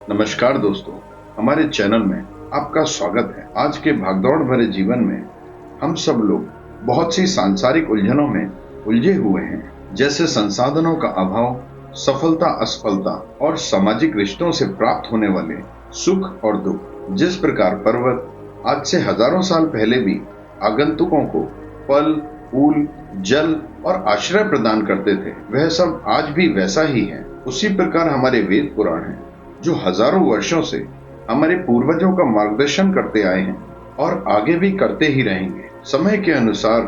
नमस्कार दोस्तों, हमारे चैनल में आपका स्वागत है। आज के भागदौड़ भरे जीवन में हम सब लोग बहुत सी सांसारिक उलझनों में उलझे हुए हैं, जैसे संसाधनों का अभाव, सफलता असफलता और सामाजिक रिश्तों से प्राप्त होने वाले सुख और दुख। जिस प्रकार पर्वत आज से हजारों साल पहले भी आगंतुकों को फल, फूल, जल और आश्रय प्रदान करते थे, वह सब आज भी वैसा ही है। उसी प्रकार हमारे वेद पुराण हैं, जो हजारों वर्षों से हमारे पूर्वजों का मार्गदर्शन करते आए हैं और आगे भी करते ही रहेंगे। समय के अनुसार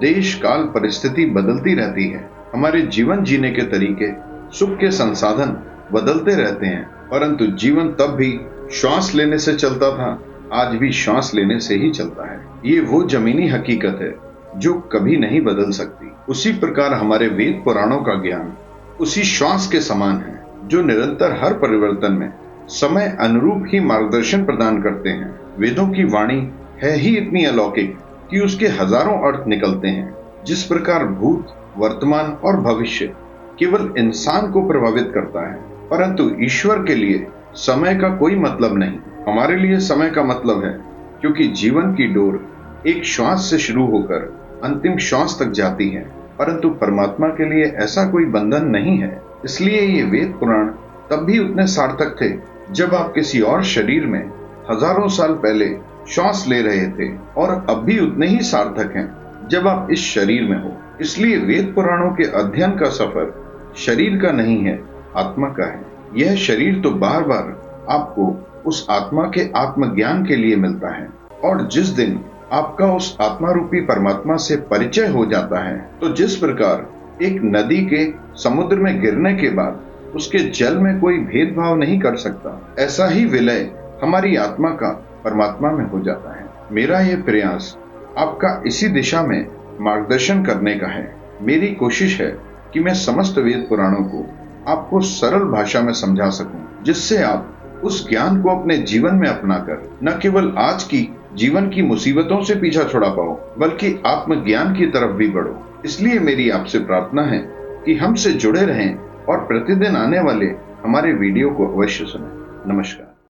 देश काल परिस्थिति बदलती रहती है। हमारे जीवन जीने के तरीके, सुख के संसाधन बदलते रहते हैं, परंतु जीवन तब भी श्वास लेने से चलता था, आज भी श्वास लेने से ही चलता है। ये वो जमीनी हकीकत है जो कभी नहीं बदल सकती। उसी प्रकार हमारे वेद पुराणों का ज्ञान उसी श्वास के समान है, जो निरंतर हर परिवर्तन में समय अनुरूप ही मार्गदर्शन प्रदान करते हैं। वेदों की वाणी है ही इतनी अलौकिक कि उसके हजारों अर्थ निकलते हैं। जिस प्रकार भूत, वर्तमान और भविष्य केवल इंसान को प्रभावित करता है, परंतु ईश्वर के लिए समय का कोई मतलब नहीं। हमारे लिए समय का मतलब है, क्योंकि जीवन की डोर एक श्वास से शुरू होकर अंतिम श्वास तक जाती है, परंतु परमात्मा के लिए ऐसा कोई बंधन नहीं है। इसलिए ये वेद पुराण तब भी उतने सार्थक थे जब आप किसी और शरीर में हजारों साल पहले श्वास ले रहे थे, और अब भी उतने ही सार्थक हैं जब आप इस शरीर में हो। इसलिए वेद पुराणों के अध्ययन का सफर शरीर का नहीं है, आत्मा का है। यह शरीर तो बार बार आपको उस आत्मा के आत्मज्ञान के लिए मिलता है, और जिस दिन आपका उस आत्मा रूपी परमात्मा से परिचय हो जाता है, तो जिस प्रकार एक नदी के समुद्र में गिरने के बाद उसके जल में कोई भेदभाव नहीं कर सकता, ऐसा ही विलय हमारी आत्मा का परमात्मा में हो जाता है। मेरा यह प्रयास आपका इसी दिशा में मार्गदर्शन करने का है। मेरी कोशिश है कि मैं समस्त वेद पुराणों को आपको सरल भाषा में समझा सकूं, जिससे आप उस ज्ञान को अपने जीवन में अपनाकर न केवल आज की जीवन की मुसीबतों से पीछा छुड़ा पाओ, बल्कि आत्मज्ञान की तरफ भी बढ़ो। इसलिए मेरी आपसे प्रार्थना है कि हमसे जुड़े रहें और प्रतिदिन आने वाले हमारे वीडियो को अवश्य सुनें। नमस्कार।